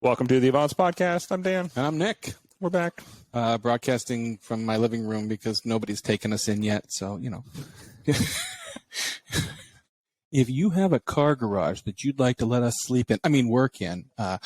Welcome to the Avants Podcast. I'm Dan. And I'm Nick. We're back. Broadcasting from my living room because nobody's taken us in yet. So, if you have a car garage that you'd like to let us work in. I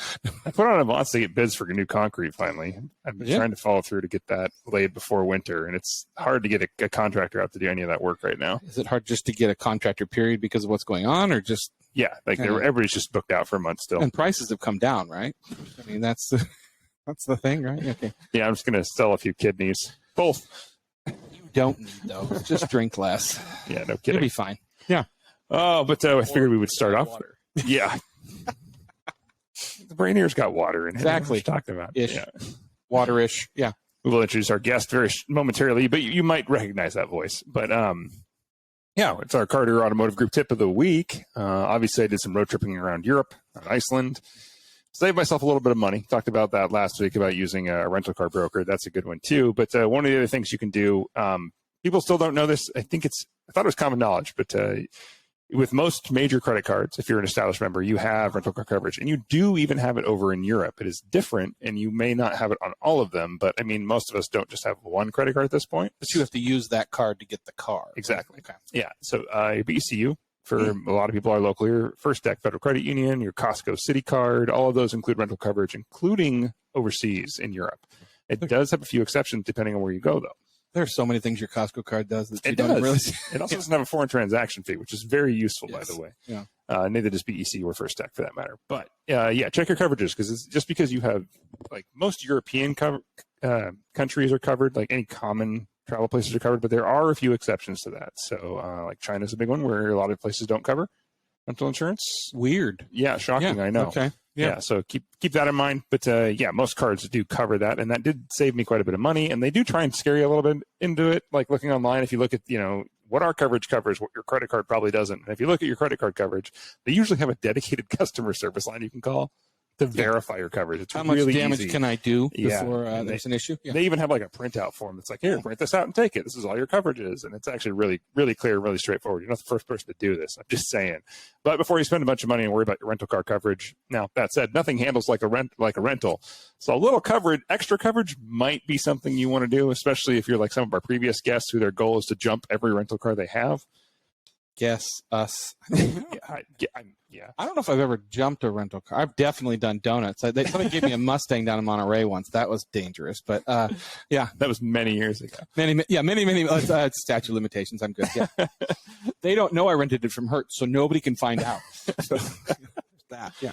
put on Avants to get bids for new concrete finally. I've been trying to follow through to get that laid before winter, and it's hard to get a contractor out to do any of that work right now. Is it hard just to get a contractor period because of what's going on, or just... Yeah, everybody's just booked out for a month still. And prices have come down, right? I mean, that's the thing, right? Okay. Yeah, I'm just going to sell a few kidneys. Both. You don't need those. Just drink less. Yeah, no kidding. It'll be fine. Yeah. Oh, but I figured we would start off. Water. Yeah. The Brainier's got water in it. Exactly. What are you talking about? Ish. Yeah. Water-ish. Yeah. We will introduce our guest very momentarily, but you might recognize that voice. But yeah, it's our Carter Automotive Group tip of the week. Obviously, I did some road tripping around Europe, Iceland. Saved myself a little bit of money. Talked about that last week about using a rental car broker. That's a good one too. But one of the other things you can do, people still don't know this. I thought it was common knowledge, but with most major credit cards, if you're an established member, you have rental car coverage, and you do even have it over in Europe. It is different, and you may not have it on all of them, but I mean, most of us don't just have one credit card at this point. But you have to use that card to get the car. Exactly. Okay. Yeah. So BCU, for a lot of people are local, your First Deck Federal Credit Union, your Costco City Card, all of those include rental coverage, including overseas in Europe. It does have a few exceptions depending on where you go, though. There are so many things your Costco card does that you It don't does. really see. It also doesn't have a foreign transaction fee, which is very useful, Yes. by the way. Yeah. Neither does BEC or First Tech for that matter. But yeah, check your coverages, because it's just because you have, like, most European countries are covered, like any common travel places are covered, but there are a few exceptions to that. So like China's a big one where a lot of places don't cover rental insurance. Weird. Yeah, shocking, I know. Okay. Yeah, so keep that in mind. But yeah, most cards do cover that, and that did save me quite a bit of money. And they do try and scare you a little bit into it, like looking online. If you look at, what our coverage covers, what your credit card probably doesn't. And if you look at your credit card coverage, they usually have a dedicated customer service line you can call to verify your coverage. It's How much really damage easy. can I do Yeah. before And there's an issue? Yeah. They even have like a printout form that's like, here, print this out and take it. This is all your coverages. And it's actually really, really clear, really straightforward. You're not the first person to do this. I'm just saying. But before you spend a bunch of money and worry about your rental car coverage, now that said, nothing handles like a rental. So a little extra coverage might be something you want to do, especially if you're like some of our previous guests who their goal is to jump every rental car they have. Guess us. Yeah. I don't know if I've ever jumped a rental car. I've definitely done donuts. Somebody gave me a Mustang down in Monterey once. That was dangerous. But yeah. That was many years ago. Many. Statute of limitations. I'm good. Yeah. They don't know I rented it from Hertz, so nobody can find out. So, that. Yeah.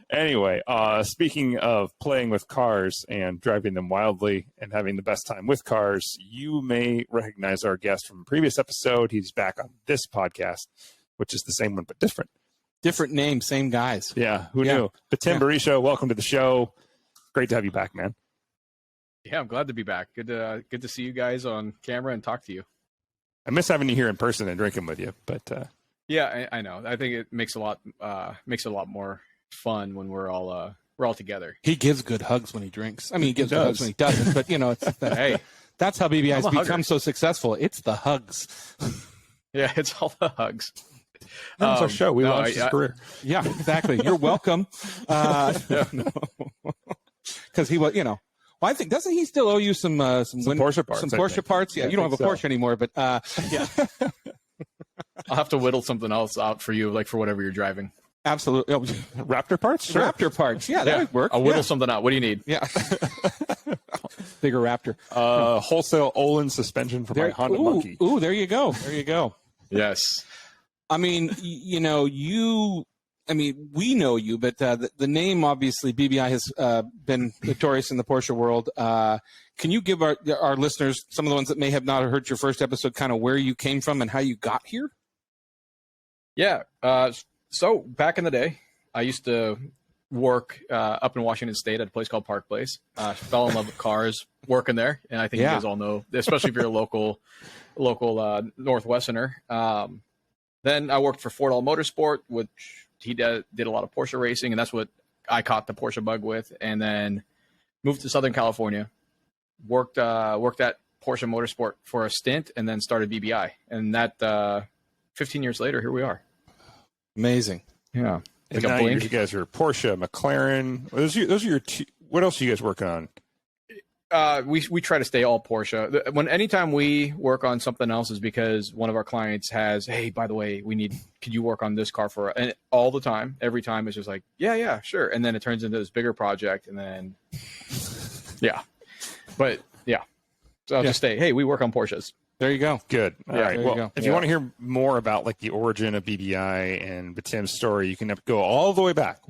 Anyway, speaking of playing with cars and driving them wildly and having the best time with cars, you may recognize our guest from a previous episode. He's back on this podcast, which is the same one but different. Different name, same guys. Yeah, who knew? Betim Berisha, welcome to the show. Great to have you back, man. Yeah, I'm glad to be back. Good to see you guys on camera and talk to you. I miss having you here in person and drinking with you, but yeah, I know. I think it makes it a lot more fun when we're all together. He gives good hugs when he drinks. I mean, he gives good hugs when he doesn't, but it's Hey, that's how BBI has become hugger. so successful. It's the hugs. Yeah, it's all the hugs. that's our show. We launched his career. Yeah, exactly. You're welcome. Because he was, well, I think doesn't he still owe you some Porsche parts? Some Porsche parts? Yeah, you don't have a Porsche anymore, but yeah. I'll have to whittle something else out for you, like for whatever you're driving. Absolutely. Raptor parts? Sure. Raptor parts. Yeah, that would work. I'll whittle something out. What do you need? Yeah. Bigger Raptor. Wholesale Olin suspension for my Honda Monkey. Ooh, there you go. There you go. Yes. I mean, we know you, but the name, obviously, BBI has been notorious in the Porsche world. Can you give our listeners, some of the ones that may have not heard your first episode, kind of where you came from and how you got here? Yeah. So back in the day, I used to work up in Washington State at a place called Park Place. Fell in love with cars working there. And I think you guys all know, especially if you're a local Northwesterner. Then I worked for Ford All Motorsport, which he did a lot of Porsche racing, and that's what I caught the Porsche bug with. And then moved to Southern California, worked at Porsche Motorsport for a stint, and then started BBI. And that 15 years later, here we are. Amazing. Yeah. And like a now blink. you guys are Porsche, McLaren. Those are your two. What else are you guys working on? We try to stay all Porsche. Anytime we work on something else is because one of our clients has, hey, by the way, could you work on this car for us? And all the time, every time it's just like, yeah, sure. And then it turns into this bigger project, and then yeah. But yeah. So I'll just say, hey, we work on Porsches. There you go. Good. All right. there you Well, go. if you want to hear more about like the origin of BBI and Betim's story, you can go all the way back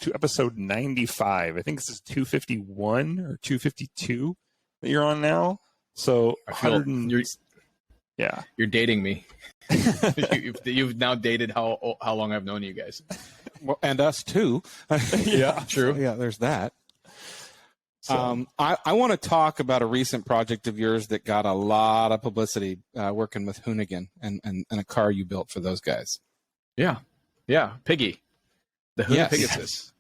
to episode 95. I think this is 251 or 252 that you're on now. So You're dating me. You've now dated how long I've known you guys. Well, and us too. Yeah, true. Yeah, there's that. So, I want to talk about a recent project of yours that got a lot of publicity, working with Hoonigan and a car you built for those guys. Yeah, Piggy, the Hoonigan Pegasus.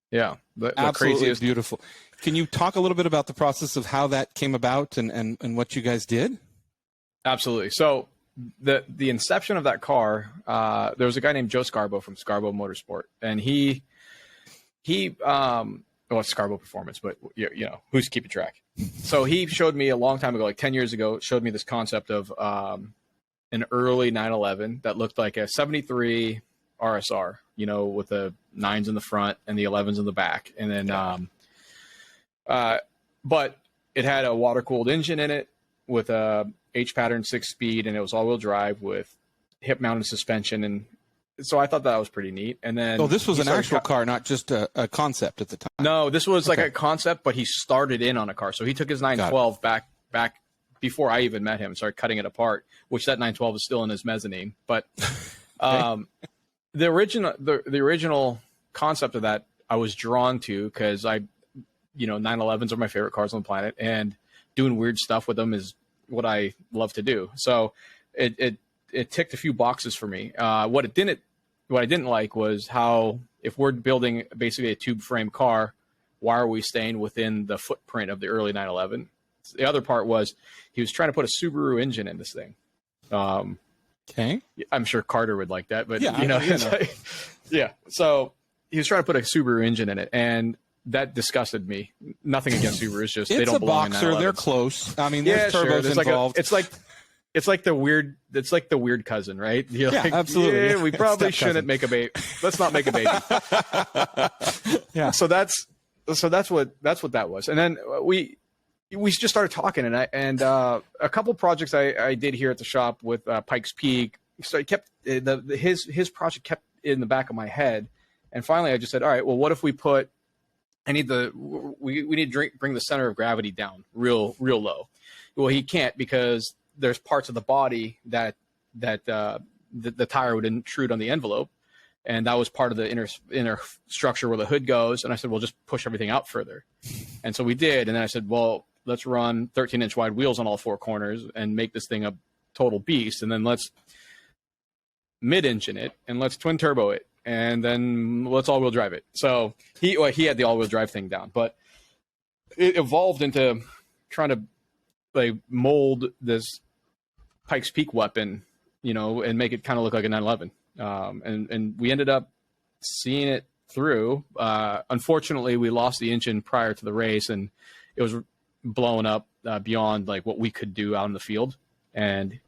Yeah, the Absolutely craziest. beautiful. Can you talk a little bit about the process of how that came about and what you guys did? Absolutely. So the inception of that car, there was a guy named Joe Scarbo from Scarbo Motorsport, and he it's Scarbo Performance, but you know, who's keeping track? So he showed me a long time ago, like 10 years ago, showed me this concept of an early 911 that looked like a 73 RSR, you know, with the 9s in the front and the 11s in the back. And then, but it had a water-cooled engine in it with a H-pattern 6-speed, and it was all-wheel drive with hip-mounted suspension. And so I thought that was pretty neat. And then, so this was an actual car, not just a concept at the time. No, this was like a concept, but he started in on a car. So he took his 912 back before I even met him, started cutting it apart, which that 912 is still in his mezzanine. But the original concept of that I was drawn to because 911s are my favorite cars on the planet, and doing weird stuff with them is what I love to do. So it ticked a few boxes for me. What I didn't like was how, if we're building basically a tube frame car, why are we staying within the footprint of the early 911? The other part was he was trying to put a Subaru engine in this thing. Okay. I'm sure Carter would like that, but yeah, yeah. So he was trying to put a Subaru engine in it, and that disgusted me. Nothing against Subaru, it's just they don't belong in 911s. It's a boxer. They're close. I mean, there's turbos involved. It's like the weird cousin, right? You're yeah, like, absolutely. Yeah, we probably shouldn't make a baby. Let's not make a baby. Yeah. So that's what that was. And then we just started talking, and a couple projects I did here at the shop with Pikes Peak. So I kept his project kept in the back of my head, and finally I just said, all right, well, what if we put? We need to bring the center of gravity down real low. Well, he can't because there's parts of the body that the tire would intrude on the envelope, and that was part of the inner structure where the hood goes. And I said, well, just push everything out further. And so we did. And then I said, well, let's run 13-inch wide wheels on all four corners and make this thing a total beast. And then let's mid-engine it, and let's twin turbo it, and then let's all-wheel drive it. So he had the all-wheel drive thing down, but it evolved into trying to like mold this Pikes Peak weapon, and make it kind of look like a 911. And we ended up seeing it through. Unfortunately, we lost the engine prior to the race, and it was blowing up beyond like what we could do out in the field. And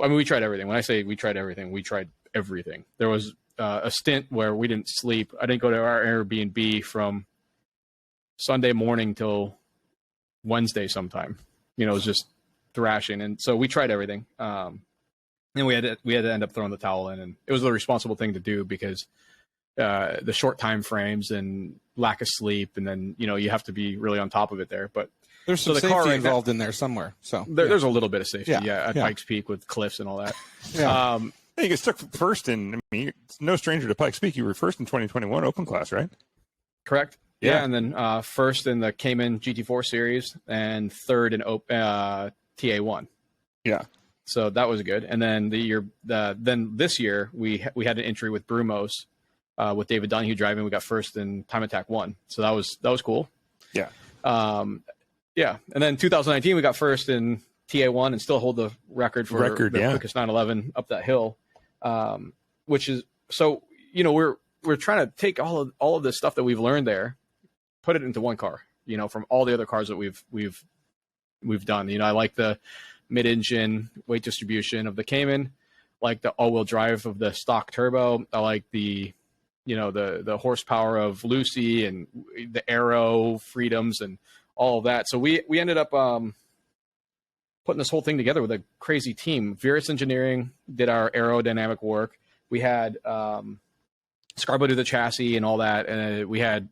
we tried everything. When I say we tried everything, we tried everything. There was a stint where we didn't sleep. I didn't go to our Airbnb from Sunday morning till Wednesday sometime. It was just thrashing. And so we tried everything. And we had to end up throwing the towel in, and it was the responsible thing to do because the short time frames and lack of sleep, and then you have to be really on top of it there. But there's some safety involved in there somewhere. So there's a little bit of safety, at yeah. Pikes Peak with cliffs and all that. Yeah. You get stuck first in. It's no stranger to Pikes Peak. You were first in 2021 Open Class, right? Correct. Yeah, and then first in the Cayman GT4 series, and third in TA1. Yeah. So that was good. And then then this year we had an entry with Brumos with David Donahue driving. We got first in Time Attack 1. So that was cool. Yeah. Yeah. And then 2019 we got first in TA1 and still hold the record for the quickest 911 up that hill. Which is so we're we're trying to take all of this stuff that we've learned there, put it into one car, from all the other cars that we've done. I like the mid-engine weight distribution of the Cayman, like the all-wheel drive of the stock turbo. I like the horsepower of Lucy and the aero freedoms and all of that. So we ended up putting this whole thing together with a crazy team. Virus Engineering did our aerodynamic work. We had Scarbo do the chassis and all that, and we had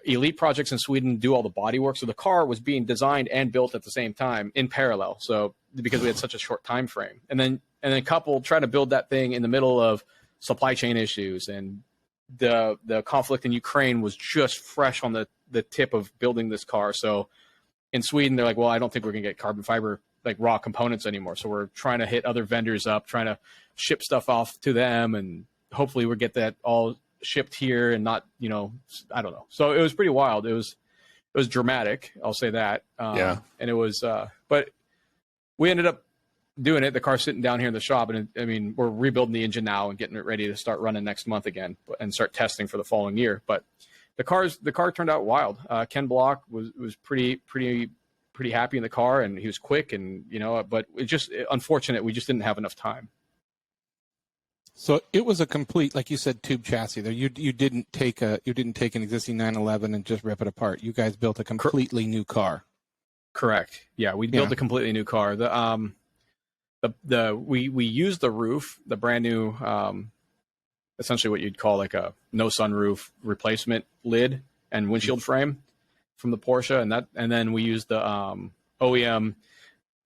Elite Projects in Sweden do all the body work. So the car was being designed and built at the same time in parallel. So because we had such a short time frame, and then couple trying to build that thing in the middle of supply chain issues, and the conflict in Ukraine was just fresh on the tip of building this car. So in Sweden, they're like, well, I don't think we're gonna get carbon fiber like raw components anymore. So we're trying to hit other vendors up, trying to ship stuff off to them, and hopefully we'll get that all shipped here and not, I don't know. So it was pretty wild. It was dramatic. I'll say that. And it was, but we ended up doing it. The car's sitting down here in the shop, and we're rebuilding the engine now and getting it ready to start running next month again and start testing for the following year. But the car turned out wild. Ken Block was pretty happy in the car, and he was quick, and but it just unfortunate we just didn't have enough time. So it was a complete, like you said, tube chassis there. You didn't take an existing 911 and just rip it apart. You guys built a completely new car. Correct. Yeah, we built a completely new car. We used the roof, the brand new, essentially what you'd call like a no sunroof replacement lid and windshield frame from the Porsche, and then we used the OEM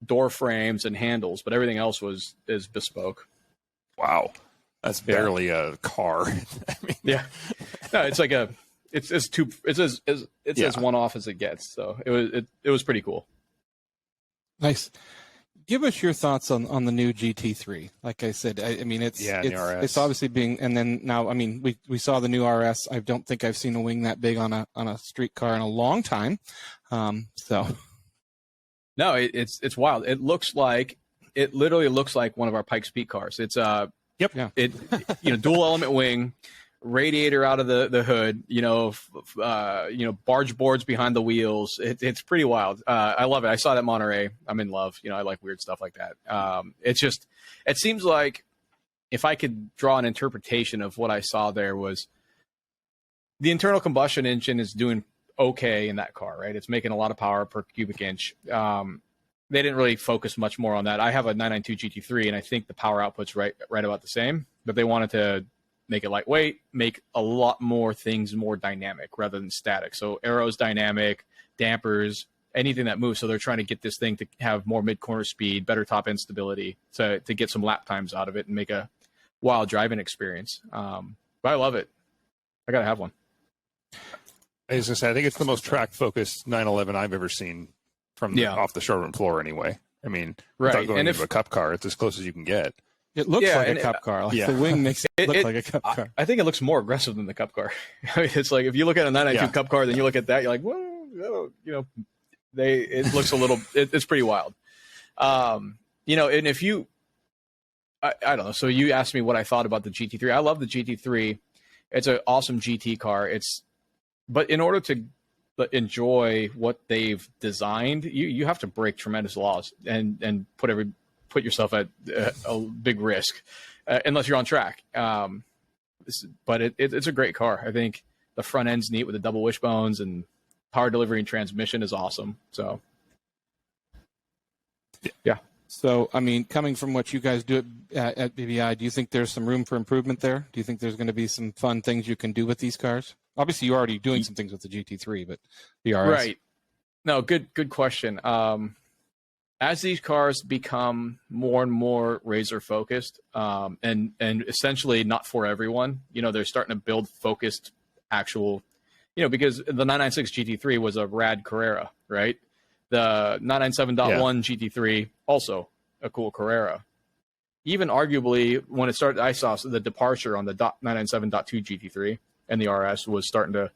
door frames and handles, but everything else is bespoke. Wow. That's barely a car. Yeah, no, it's like it's as one off as it gets. So it was pretty cool. Nice. Give us your thoughts on the new GT3. Like I said, it's obviously being, and then now, we saw the new RS. I don't think I've seen a wing that big on a street car in a long time. So no, it's wild. It literally looks like one of our Pikes Peak cars. It's Yep. Yeah. It dual element wing, radiator out of the hood. Barge boards behind the wheels. It's pretty wild. I love it. I saw that in Monterey. I'm in love. I like weird stuff like that. It seems like if I could draw an interpretation of what I saw there was the internal combustion engine is doing okay in that car, right? It's making a lot of power per cubic inch. They didn't really focus much more on that. I have a 992 GT3, and I think the power output's right about the same, but they wanted to make it lightweight, make a lot more things more dynamic rather than static. So aero's dynamic, dampers, anything that moves. So they're trying to get this thing to have more mid-corner speed, better top-end stability to get some lap times out of it and make a wild driving experience. But I love it. I got to have one. I was going to say, I think it's the most track-focused 911 I've ever seen from off the showroom floor anyway. Without going into a cup car, it's as close as you can get. It looks like a cup car. The wing makes it look like a cup car. I think it looks more aggressive than the cup car. It's like if you look at a 992 cup car, then you look at that, you're like, well, it looks a little. It's pretty wild. And if you, I don't know. So you asked me what I thought about the GT3. I love the GT3. It's an awesome GT car. But in order to enjoy what they've designed, you have to break tremendous laws and put yourself at a big risk unless you're on track. But it's a great car. I think the front end's neat with the double wishbones, and power delivery and transmission is awesome. So yeah. So, coming from what you guys do at BBI, do you think there's some room for improvement there? Do you think there's going to be some fun things you can do with these cars? Obviously, you're already doing some things with the GT3, but the RS. Right. No, good question. As these cars become more and more razor focused, and essentially not for everyone, they're starting to build focused actual, because the 996 GT3 was a rad Carrera, right? The 997.1 GT3, also a cool Carrera. Even arguably, when it started, I saw the departure on the 997.2 GT3 and the RS was starting to,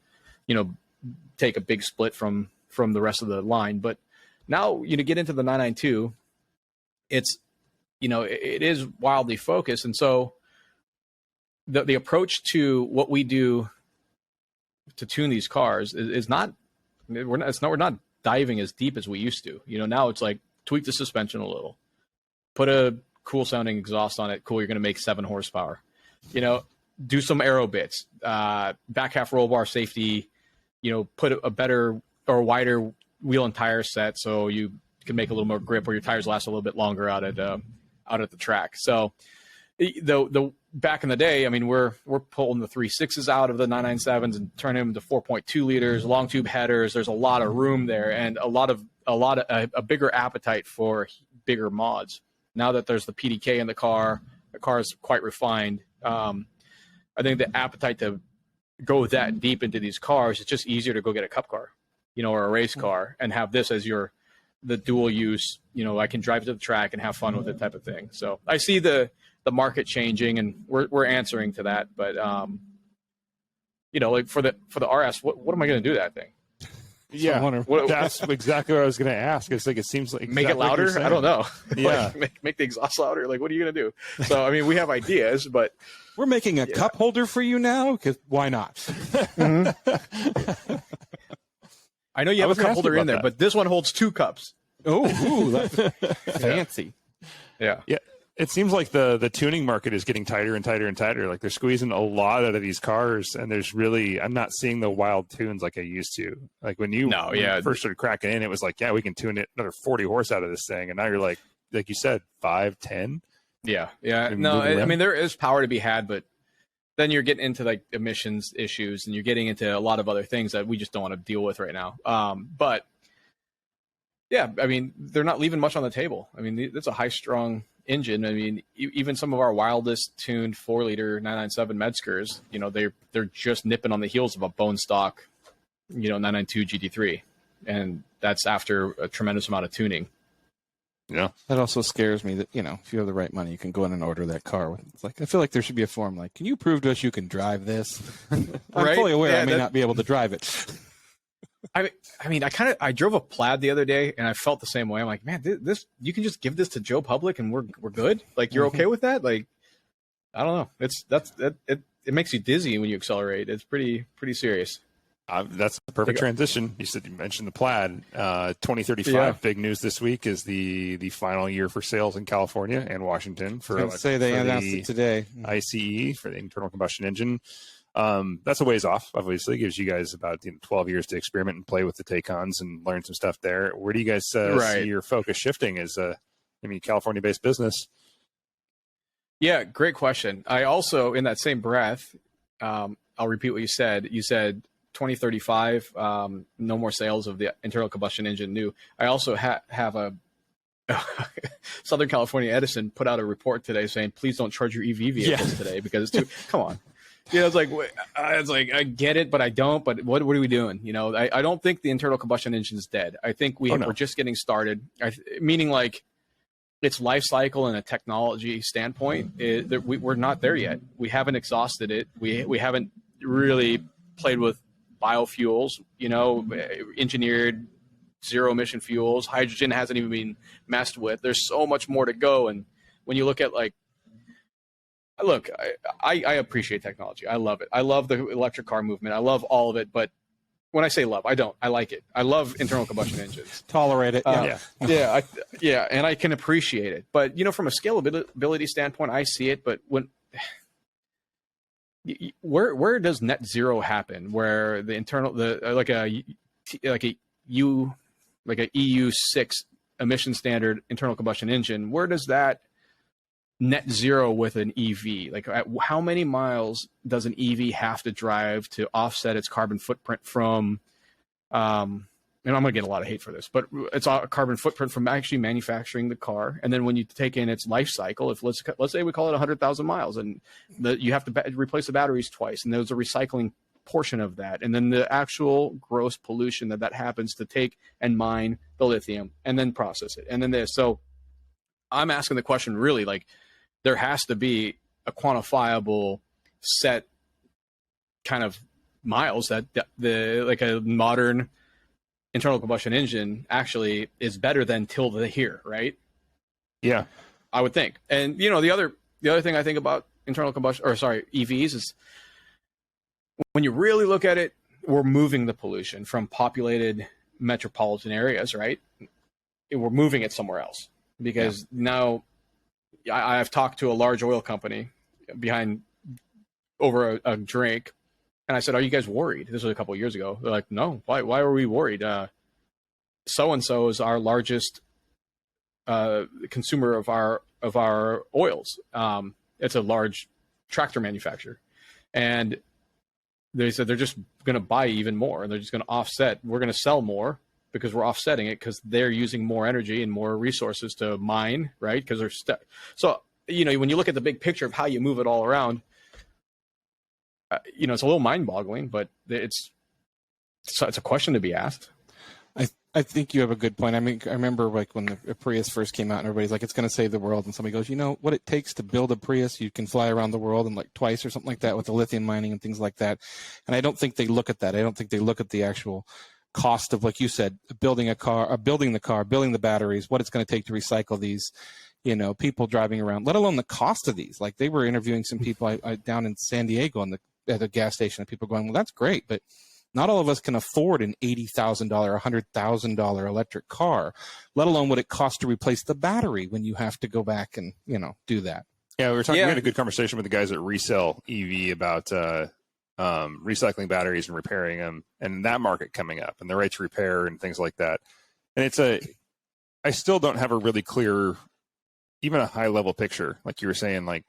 take a big split from the rest of the line. But now, get into the 992, it's, it is wildly focused. And so the approach to what we do to tune these cars is not, we're not diving as deep as we used to. Now it's like tweak the suspension a little, put a cool sounding exhaust on it. Cool. You're going to make 7 horsepower, do some aero bits, back half roll bar safety, put a better or wider wheel and tire set so you can make a little more grip, or your tires last a little bit longer out at the track. So the back in the day, I mean, we're pulling the 3.6s out of the 997s and turning them into 4.2 liters, long tube headers. There's a lot of room there, and a bigger appetite for bigger mods. Now that there's the PDK in the car is quite refined. I think the appetite to go that deep into these cars, it's just easier to go get a cup car, or a race car, and have this as the dual use. I can drive to the track and have fun with it type of thing. So I see the market changing, and we're answering to that. But like for the RS, what am I going to do that thing? Yeah, that's exactly what I was going to ask. It's like, it seems like make it louder. Like I don't know. Yeah, make the exhaust louder. Like, what are you going to do? So I mean, we have ideas, but we're making a cup holder for you now, because why not? Mm-hmm. I know you have a cup holder in there, but this one holds 2 cups. Oh, that's fancy. Yeah. It seems like the tuning market is getting tighter and tighter and tighter. Like, they're squeezing a lot out of these cars, and I'm not seeing the wild tunes like I used to. Like when you first started cracking in, it was like, yeah, we can tune it another 40 horse out of this thing. And now you're like you said, 5, 10. Yeah. No, I mean, there is power to be had, but then you're getting into like emissions issues, and you're getting into a lot of other things that we just don't want to deal with right now. But yeah, I mean, they're not leaving much on the table. I mean, it's a high-strung engine. I mean, even some of our wildest tuned 4-liter 997 Medskers, they're just nipping on the heels of a bone stock, 992 GT3, and that's after a tremendous amount of tuning. Yeah, that also scares me that if you have the right money, you can go in and order that car. It's like, I feel like there should be a form like, can you prove to us you can drive this? I'm fully aware I may not be able to drive it. I mean, I drove a Plaid the other day, and I felt the same way. I'm like, man, this you can just give this to Joe Public and we're good. Like, you're okay with that? Like, I don't know. It makes you dizzy when you accelerate. It's pretty serious. That's the perfect transition. You mentioned the Plaid. 2035. Big news this week is the final year for sales in California and Washington for. They announced it today. ICE for the internal combustion engine. That's a ways off, obviously. It gives you guys about 12 years to experiment and play with the Taycons and learn some stuff there. Where do you guys see your focus shifting as California-based business? Yeah, great question. I also, in that same breath, I'll repeat what you said. You said 2035, no more sales of the internal combustion engine new. I also have a Southern California Edison put out a report today saying, please don't charge your EV vehicles today because it's too, come on. It's like I get it, but I don't. But what are we doing? I don't think the internal combustion engine is dead. I think we're just getting started. Meaning, like, its life cycle and a technology standpoint, we're not there yet. We haven't exhausted it. We haven't really played with biofuels. Engineered zero emission fuels. Hydrogen hasn't even been messed with. There's so much more to go. And when you look at Look, I appreciate technology. I love it. I love the electric car movement. I love all of it. But when I say love, I don't. I like it. I love internal combustion engines. Tolerate it. And I can appreciate it. But from a scalability standpoint, I see it. But where does net zero happen? Where the internal like a EU6 emission standard internal combustion engine? Where does that net zero with an EV? Like, how many miles does an EV have to drive to offset its carbon footprint from, and I'm going to get a lot of hate for this, but it's a carbon footprint from actually manufacturing the car. And then when you take in its life cycle, if let's say we call it 100,000 miles, and you have to replace the batteries twice, and there's a recycling portion of that, and then the actual gross pollution that happens to take and mine the lithium and then process it, and then this. So I'm asking the question, really, like, there has to be a quantifiable set kind of miles that like a modern internal combustion engine actually is better than till here, right? Yeah, I would think. And the other thing I think about EVs is when you really look at it, we're moving the pollution from populated metropolitan areas, right? We're moving it somewhere else because now I've talked to a large oil company over a drink, and I said, "Are you guys worried?" This was a couple of years ago. They're like, "No, why are we worried? So-and-so is our largest consumer of our oils. It's a large tractor manufacturer, and they said they're just going to buy even more, and they're just going to offset. We're going to sell more because we're offsetting it because they're using more energy and more resources to mine, right? Because they're so when you look at the big picture of how you move it all around, it's a little mind-boggling, but it's a question to be asked. I think you have a good point. I mean, I remember like when the Prius first came out and everybody's like, it's going to save the world. And somebody goes, what it takes to build a Prius, you can fly around the world in like twice or something like that with the lithium mining and things like that. And I don't think they look at that. I don't think they look at the actual cost of, like you said, building the car, building the batteries, what it's going to take to recycle these, people driving around, let alone the cost of these. Like they were interviewing some people down in San Diego at a gas station, and people going, well, that's great, but not all of us can afford an $80,000, $100,000 electric car, let alone what it costs to replace the battery when you have to go back and, do that. Yeah, we had a good conversation with the guys that resell EV about recycling batteries and repairing them, and that market coming up and the right to repair and things like that. And I still don't have a really clear, even a high level picture, like you were saying, like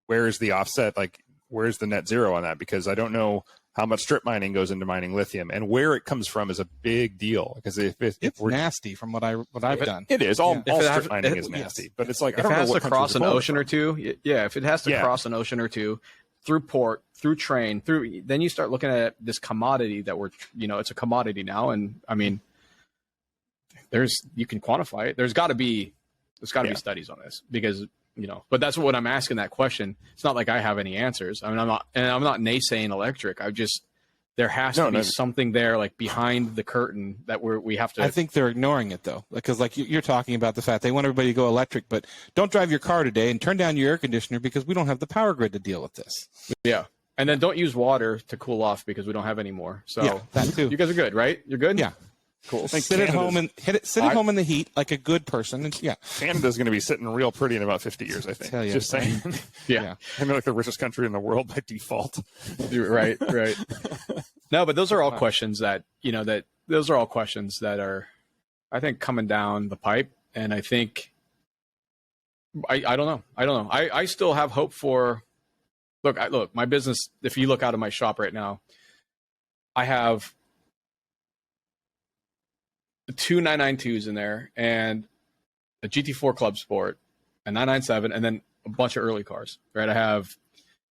where's the offset, like where's the net zero on that? Because I don't know how much strip mining goes into mining lithium, and where it comes from is a big deal. Because if it's nasty from what I've done. It is all strip mining is nasty, but it's like if it has to cross an ocean or two, if it has to cross an ocean or two, through port, through train, then you start looking at this commodity that it's a commodity now, and I mean, you can quantify it. There's got to be studies on this because. But that's what I'm asking that question. It's not like I have any answers. I mean, I'm not naysaying electric. There has to be something there, like behind the curtain that we have to. I think they're ignoring it though, because like you're talking about the fact they want everybody to go electric, but don't drive your car today and turn down your air conditioner because we don't have the power grid to deal with this. Yeah, and then don't use water to cool off because we don't have any more. So that too. You guys are good, right? You're good. Yeah. Cool. Sit at home and sit at home in the heat like a good person. And Canada's going to be sitting real pretty in about 50 years, I think. Just saying. Yeah. I mean, like the richest country in the world by default. Right. No, but those are all questions that those are all questions that are, I think, coming down the pipe. And I think, I don't know. I still have hope for, look, my business, if you look out of my shop right now, I have two 992s in there and a GT4 Club Sport, a 997, and then a bunch of early cars, right? I have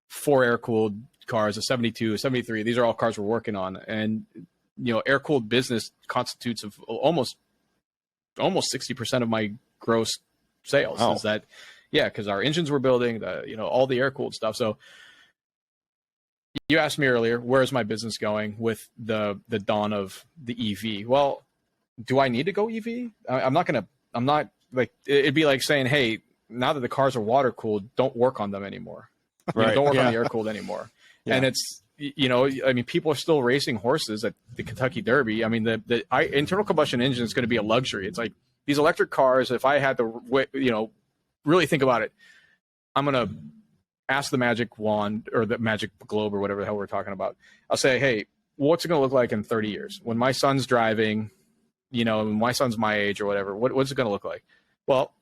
4 air-cooled cars, a 72, a 73. These are all cars we're working on. And, air-cooled business constitutes of almost 60% of my gross sales. Oh. Is that, because our engines we're building, all the air-cooled stuff. So you asked me earlier, where's my business going with the dawn of the EV? Well, do I need to go EV? I'm not like, it'd be like saying, hey, now that the cars are water cooled, don't work on them anymore. Right. Don't work on the air cooled anymore. Yeah. And it's, people are still racing horses at the Kentucky Derby. I mean, the internal combustion engine is going to be a luxury. It's like these electric cars. If I had to, really think about it, I'm going to ask the magic wand or the magic globe or whatever the hell we're talking about. I'll say, hey, what's it going to look like in 30 years when my son's driving? My son's my age or whatever, what's it going to look like? Well,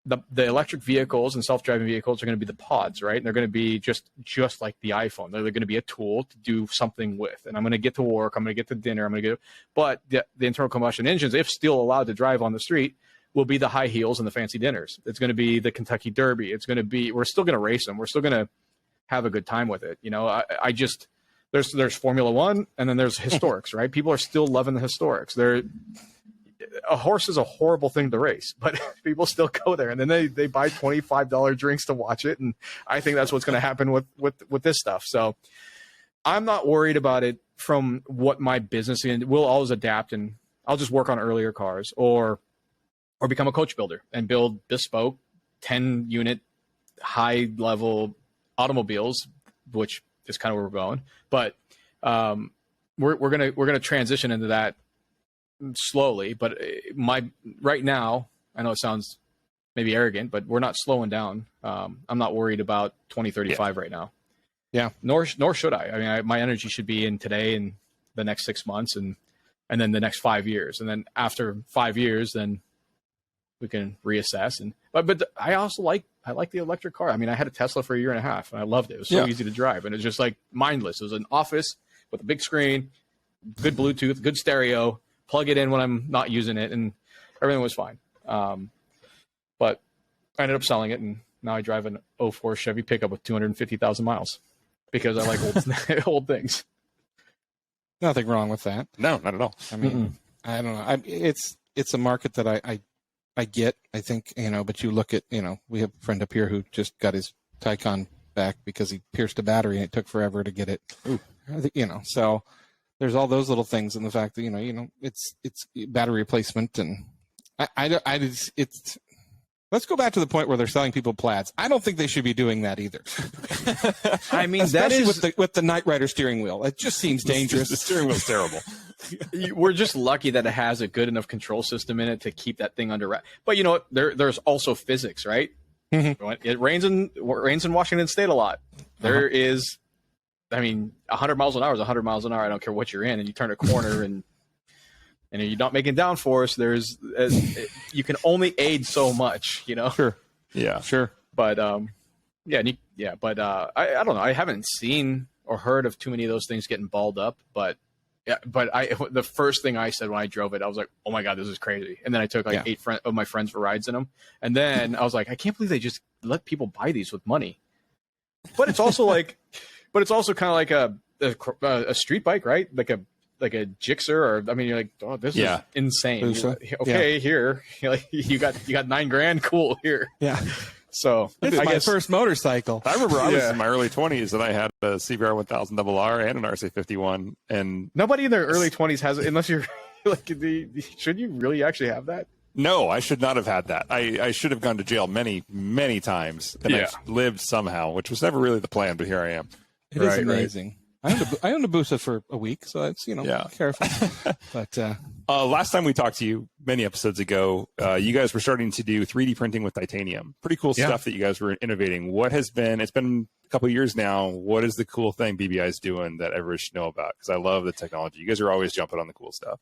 the electric vehicles and self-driving vehicles are going to be the pods, right? And they're going to be just like the iPhone. They're going to be a tool to do something with. And I'm going to get to work. I'm going to get to dinner. But the internal combustion engines, if still allowed to drive on the street, will be the high heels and the fancy dinners. It's going to be the Kentucky Derby. We're still going to race them. We're still going to have a good time with it. There's Formula One, and then there's historics, right? People are still loving the historics. A horse is a horrible thing to race, but people still go there, and then they buy $25 drinks to watch it, and I think that's what's going to happen with this stuff. So I'm not worried about it from what my business is. We'll always adapt, and I'll just work on earlier cars or become a coach builder and build bespoke 10-unit high-level automobiles, which is kind of where we're going. But we're gonna transition into that slowly. But right now, I know it sounds maybe arrogant, but we're not slowing down. I'm not worried about 2035 right now. Yeah. Nor should I. I mean, my energy should be in today and the next 6 months, and then the next 5 years, and then after 5 years, then we can reassess. And but I also like the electric car. I mean, I had a Tesla for a year and a half, and I loved it. It was so easy to drive, and it was just like mindless. It was an office with a big screen, good Bluetooth, good stereo. Plug it in when I'm not using it, and everything was fine. But I ended up selling it, and now I drive an 04 Chevy pickup with 250,000 miles because I like old things. Nothing wrong with that. No, not at all. I mean, I don't know. It's a market that I get, I think, but you look at, we have a friend up here who just got his Taycan back because he pierced a battery and it took forever to get it. Ooh. So there's all those little things, and the fact that, it's battery replacement, and it's let's go back to the point where they're selling people plaids. I don't think they should be doing that either. I mean, especially with the Knight Rider steering wheel. It just seems dangerous. The steering wheel's terrible. We're just lucky that it has a good enough control system in it to keep that thing under wrap. But you know what? There's also physics, right? Mm-hmm. It rains in Washington State a lot. There is, 100 miles an hour is 100 miles an hour. I don't care what you're in, and you turn a corner and you're not making downforce. You can only aid so much, Sure. Yeah. Sure. But I don't know. I haven't seen or heard of too many of those things getting balled up, but the first thing I said when I drove it, I was like, oh my God, this is crazy. And then I took 8 of my friends for rides in them. And then I was like, I can't believe they just let people buy these with money. But it's also kind of like a street bike, right? Like a Gixxer, or you're like, oh, this is insane. Like, okay, here, you got $9,000, cool, here. Yeah. So it's my first motorcycle. I remember I was in my early 20s and I had a CBR 1000 RR and an RC51, and nobody in their early 20s has it, unless you're like, should you really actually have that? No, I should not have had that. I should have gone to jail many, many times, and I've lived somehow, which was never really the plan, but here I am. It is amazing. Right. I owned a Busa for a week, so it's careful. But last time we talked to you, many episodes ago, you guys were starting to do 3D printing with titanium. Pretty cool stuff that you guys were innovating. It's been a couple of years now. What is the cool thing BBI is doing that everyone should know about? Because I love the technology. You guys are always jumping on the cool stuff.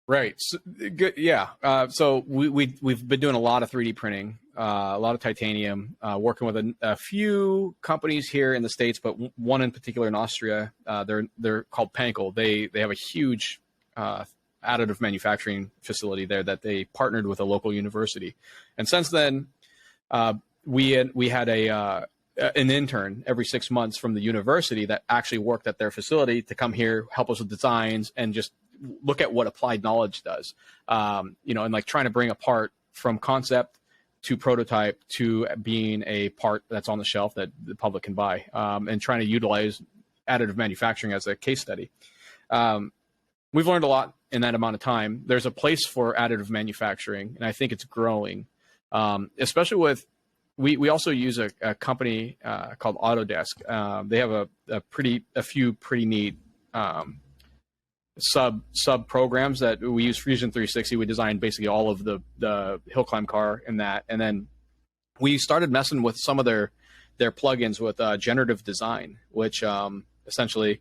Right. So, good. Yeah. So we've been doing a lot of 3D printing, a lot of titanium, working with a few companies here in the States, but one in particular in Austria. They're called Pankel. They have a huge additive manufacturing facility there that they partnered with a local university. And since then, we had an intern every 6 months from the university that actually worked at their facility to come here, help us with designs, and just look at what applied knowledge does, and like trying to bring a part from concept to prototype to being a part that's on the shelf that the public can buy, and trying to utilize additive manufacturing as a case study. We've learned a lot in that amount of time. There's a place for additive manufacturing, and I think it's growing, especially with, we also use a company called Autodesk. They have a few pretty neat sub programs that we use. Fusion 360. We designed basically all of the hill climb car in that, and then we started messing with some of their plugins with generative design, which essentially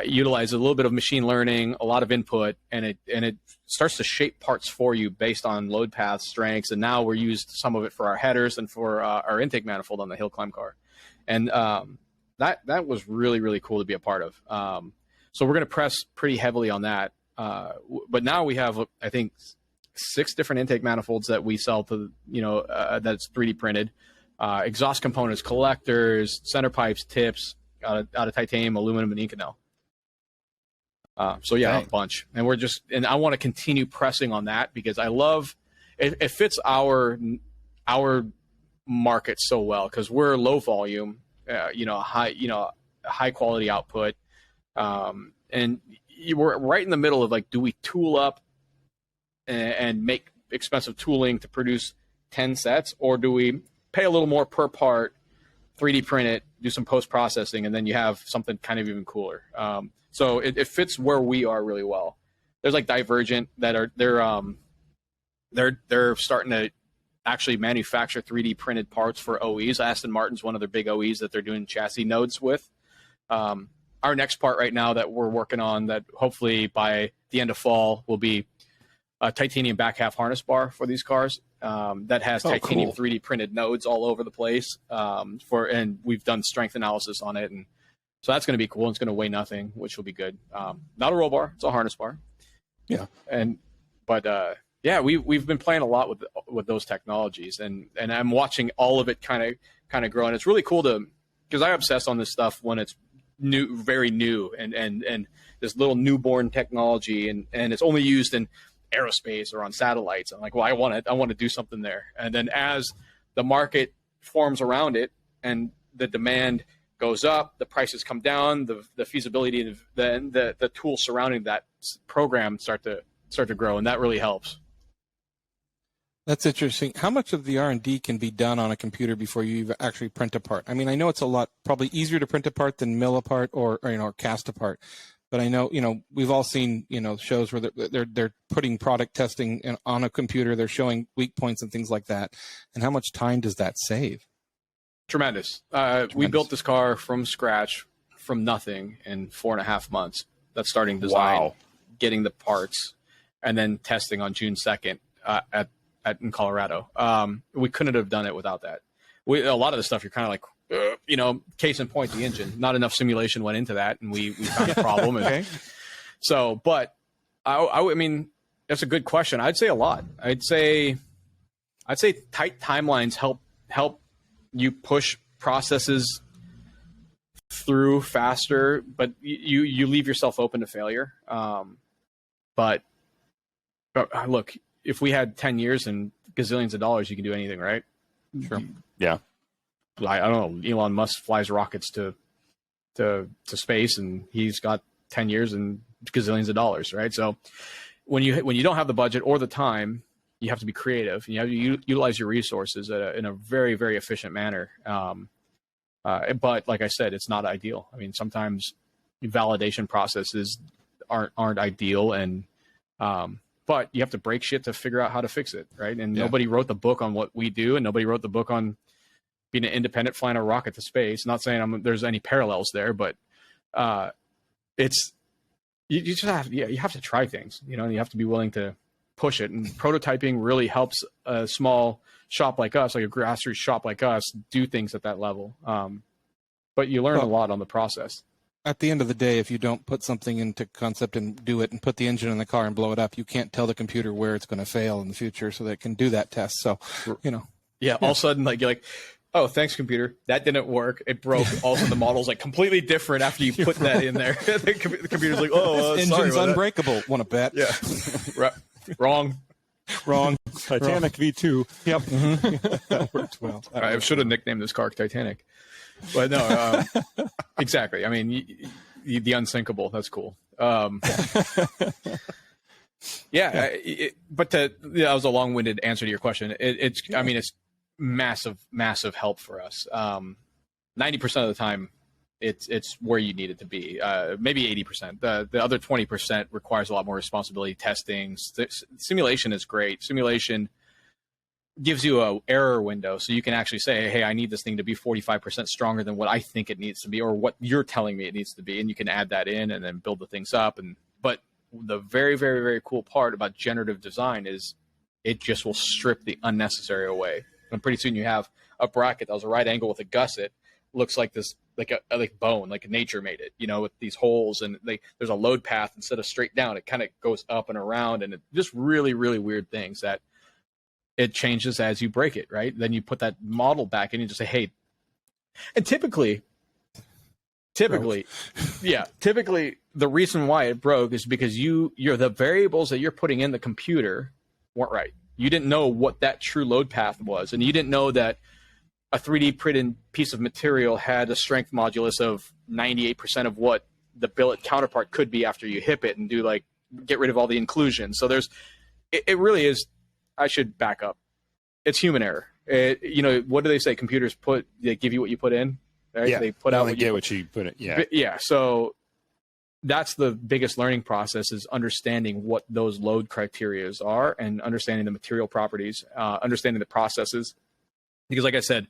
utilizes a little bit of machine learning, a lot of input, and it starts to shape parts for you based on load paths, strengths, and now we're used some of it for our headers and for our intake manifold on the hill climb car, and that was really, really cool to be a part of. So we're going to press pretty heavily on that. But now we have, I think, 6 different intake manifolds that we sell to, that's 3D printed. Exhaust components, collectors, center pipes, tips, out of titanium, aluminum, and Inconel. A bunch. And I want to continue pressing on that because I love, it fits our market so well because we're low volume, high quality output. And you were right in the middle of like, do we tool up and make expensive tooling to produce 10 sets, or do we pay a little more per part 3D print it, do some post processing, and then you have something kind of even cooler. So it fits where we are really well. There's like Divergent that are they're starting to actually manufacture 3D printed parts for OEs. Aston Martin's one of their big OEs that they're doing chassis nodes with. Our next part right now that we're working on, that hopefully by the end of fall will be a titanium back half harness bar for these cars that has titanium cool. 3D printed nodes all over the place. And we've done strength analysis on it, and so that's going to be cool. It's going to weigh nothing, which will be good. Not a roll bar; it's a harness bar. Yeah, we've been playing a lot with those technologies, and I'm watching all of it kind of grow, and it's really cool because I obsess on this stuff when it's new, very new, and this little newborn technology, and it's only used in aerospace or on satellites. I'm like, well, I want to do something there. And then as the market forms around it and the demand goes up, the prices come down, the feasibility of the tools surrounding that program start to grow, and that really helps. That's interesting. How much of the R&D can be done on a computer before you actually print a part? I mean, I know it's a lot, probably easier to print a part than mill a part or cast a part. But I know, we've all seen, shows where they're putting product testing on a computer. They're showing weak points and things like that. And how much time does that save? Tremendous. We built this car from scratch, from nothing, in 4.5 months. That's starting design, getting the parts, and then testing on June 2nd in Colorado. We couldn't have done it without that. A lot of the stuff you're kind of like, case in point, the engine. Not enough simulation went into that, and we found a problem. Okay. So, but I mean, that's a good question. I'd say a lot. I'd say tight timelines help you push processes through faster, but you leave yourself open to failure. But look, if we had 10 years and gazillions of dollars, you can do anything, right? Sure. Yeah. I don't know. Elon Musk flies rockets to space, and he's got 10 years and gazillions of dollars, right? So when you don't have the budget or the time, you have to be creative. You have to utilize your resources in a very, very efficient manner. But like I said, it's not ideal. I mean, sometimes validation processes aren't ideal, and but you have to break shit to figure out how to fix it, right? And nobody wrote the book on what we do, and nobody wrote the book on being an independent flying a rocket to space. Not saying there's any parallels there, but it's you just have you have to try things, and you have to be willing to push it. And prototyping really helps a small shop like us, like a grassroots shop like us, do things at that level. But you learn a lot on the process. At the end of the day, if you don't put something into concept and do it and put the engine in the car and blow it up, you can't tell the computer where it's going to fail in the future so that it can do that test. So, Yeah, all of a sudden, like, you're like, oh, thanks, computer. That didn't work. It broke. Also, the model's like completely different after you put that in there. The computer's like, oh, this sorry engine's unbreakable. Want to bet? Yeah. Wrong. Titanic V2. Yep. Mm-hmm. That worked well. I should have nicknamed this car Titanic. But no, exactly. I mean, the unsinkable. That's cool. But that was a long-winded answer to your question. It's massive help for us. 90% of the time, it's where you need it to be. Maybe 80%. The other 20% requires a lot more responsibility. Testing, simulation is great. Simulation gives you a error window, so you can actually say, hey, I need this thing to be 45% stronger than what I think it needs to be, or what you're telling me it needs to be, and you can add that in and then build the things up. But the very, very, very cool part about generative design is it just will strip the unnecessary away. And pretty soon you have a bracket that was a right angle with a gusset, looks like this, like bone, like nature made it, with these holes, and there's a load path instead of straight down. It kind of goes up and around, and it just really, really weird things that it changes as you break it, right? Then you put that model back and you just say, hey, and typically the reason why it broke is because you're the variables that you're putting in the computer weren't right. You didn't know what that true load path was, and you didn't know that a 3D printed piece of material had a strength modulus of 98% of what the billet counterpart could be after you hip it and get rid of all the inclusion. So it really is. I should back up. It's human error. What do they say? Computers they give you what you put in, right? Yeah, they put out what you put in. Yeah. Yeah. So that's the biggest learning process, is understanding what those load criterias are and understanding the material properties, understanding the processes. Because like I said,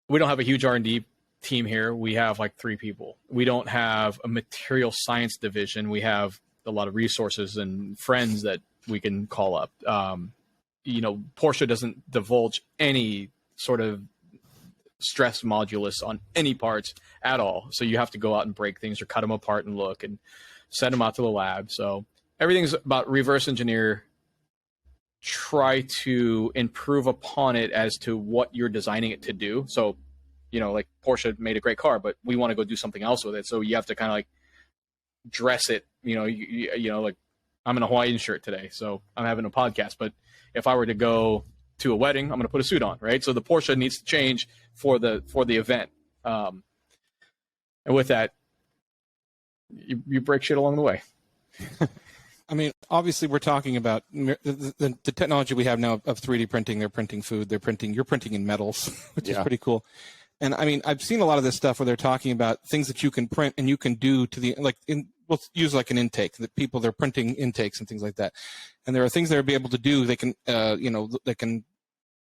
we don't have a huge R&D team here. We have like 3 people. We don't have a material science division. We have a lot of resources and friends that we can call up. Porsche doesn't divulge any sort of stress modulus on any parts at all. So you have to go out and break things or cut them apart and look and send them out to the lab. So everything's about reverse engineer, try to improve upon it as to what you're designing it to do. So, like Porsche made a great car, but we want to go do something else with it. So you have to kind of like dress it, like I'm in a Hawaiian shirt today, so I'm having a podcast, but if I were to go to a wedding, I'm going to put a suit on, right? So the Porsche needs to change for the event. And with that, you break shit along the way. I mean, obviously, we're talking about the technology we have now of 3D printing. They're printing food. You're printing in metals, which is pretty cool. And I mean, I've seen a lot of this stuff where they're talking about things that you can print and you can do to we'll use like an intake that they're printing intakes and things like that. And there are things they'll be able to do. They can, they can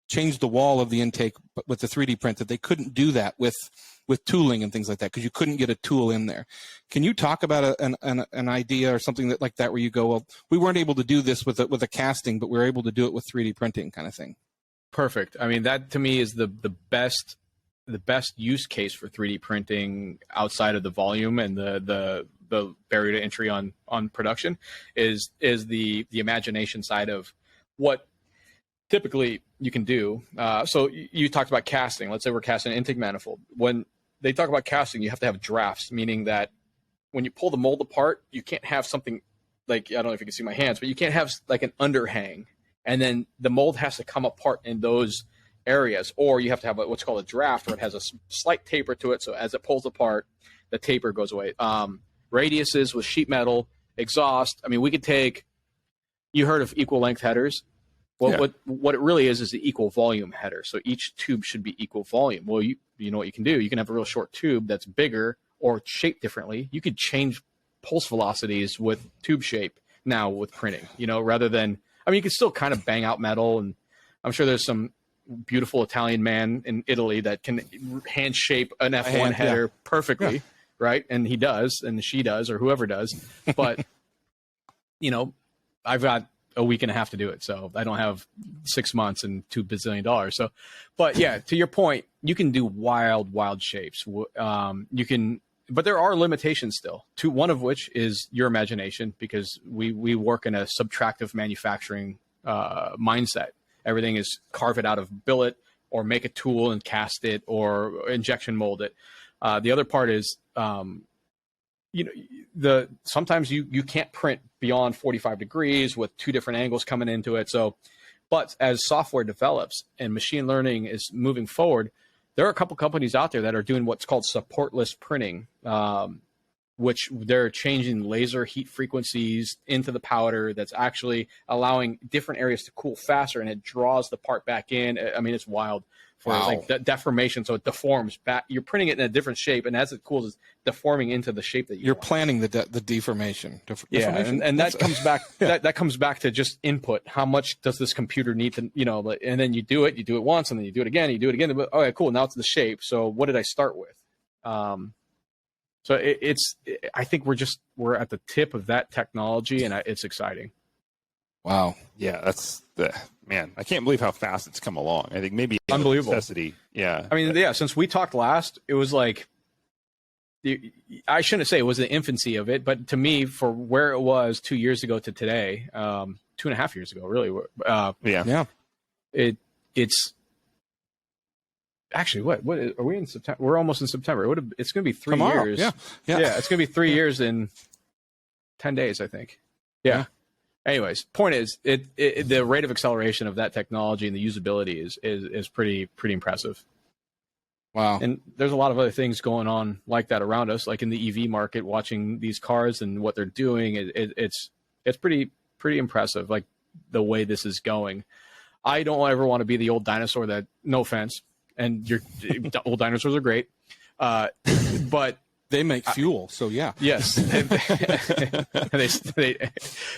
change the wall of the intake with the 3D print that they couldn't do that with tooling and things like that, because you couldn't get a tool in there. Can you talk about an idea or something like that where you go, well, we weren't able to do this with a casting, but we were able to do it with 3D printing kind of thing? Perfect. I mean, that to me is the best use case for 3D printing outside of the volume and the barrier to entry on production is the imagination side of what typically you can do. So you talked about casting. Let's say we're casting an intake manifold. When they talk about casting, you have to have drafts, meaning that when you pull the mold apart, you can't have something like, I don't know if you can see my hands, but you can't have like an underhang. And then the mold has to come apart in those areas, or you have to have what's called a draft, where it has a slight taper to it. So as it pulls apart, the taper goes away. Radiuses with sheet metal, exhaust. I mean, we could take, you heard of equal length headers. Well, yeah. What it really is the equal volume header. So each tube should be equal volume. Well, you know what you can do? You can have a real short tube that's bigger or shaped differently. You could change pulse velocities with tube shape now with printing, rather than, I mean, you can still kind of bang out metal. And I'm sure there's some beautiful Italian man in Italy that can hand shape an F1 header perfectly, right? And he does, and she does, or whoever does. But, I've got a week and a half to do it, so I don't have 6 months and $2 bazillion. So, but yeah, to your point, you can do wild shapes. You can, but there are limitations still. One of which is your imagination, because we work in a subtractive manufacturing mindset. Everything is carve it out of billet, or make a tool and cast it, or injection mold it. The other part is, sometimes you can't print beyond 45 degrees with 2 different angles coming into it. So, but as software develops and machine learning is moving forward, there are a couple companies out there that are doing what's called supportless printing, which they're changing laser heat frequencies into the powder that's actually allowing different areas to cool faster, and it draws the part back in. I mean, it's wild for like deformation. So it deforms back. You're printing it in a different shape, and as it cools, it's deforming into the shape that you're planning the deformation. Deformation? And that comes back. That comes back to just input. How much does this computer need to, and then you do it once, and then you do it again, But okay, cool. Now it's the shape. So what did I start with? So I think we're at the tip of that technology, and it's exciting. Wow. Yeah, I can't believe how fast it's come along. I think maybe unbelievable necessity. Yeah. I mean, since we talked last, it was like, I shouldn't say it was the infancy of it, but to me, for where it was 2 years ago to today, 2.5 years ago, really. It's actually, what are we in September? We're almost in September. It's going to be 3 years. Yeah. It's going to be 3 years in 10 days, I think. Yeah. Anyways, point is, the rate of acceleration of that technology and the usability is pretty impressive. Wow. And there's a lot of other things going on like that around us, like in the EV market, watching these cars and what they're doing. It's pretty impressive, like the way this is going. I don't ever want to be the old dinosaur that, no offense, and your old dinosaurs are great, but they make fuel. So yeah. Yes. And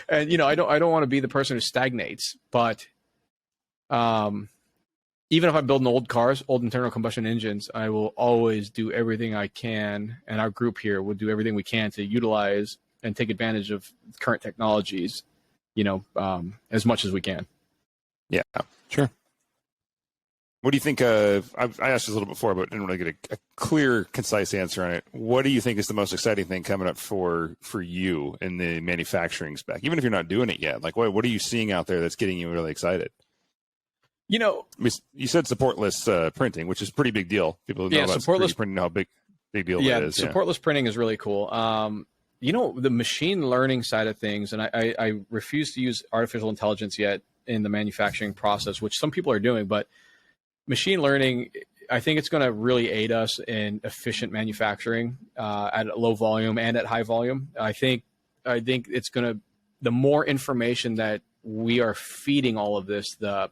I don't want to be the person who stagnates, but even if I'm building old cars, old internal combustion engines, I will always do everything I can, and our group here will do everything we can to utilize and take advantage of current technologies, as much as we can. Yeah, sure. What do you think? I asked this a little before, but didn't really get a clear, concise answer on it. What do you think is the most exciting thing coming up for you in the manufacturing spec? Even if you're not doing it yet, like what are you seeing out there that's getting you really excited? You said supportless printing, which is a pretty big deal. People know about supportless printing, how big deal it is. Supportless printing is really cool. The machine learning side of things, and I refuse to use artificial intelligence yet in the manufacturing process, which some people are doing, but machine learning, I think it's going to really aid us in efficient manufacturing at low volume and at high volume. I think it's going to, the more information that we are feeding all of this, the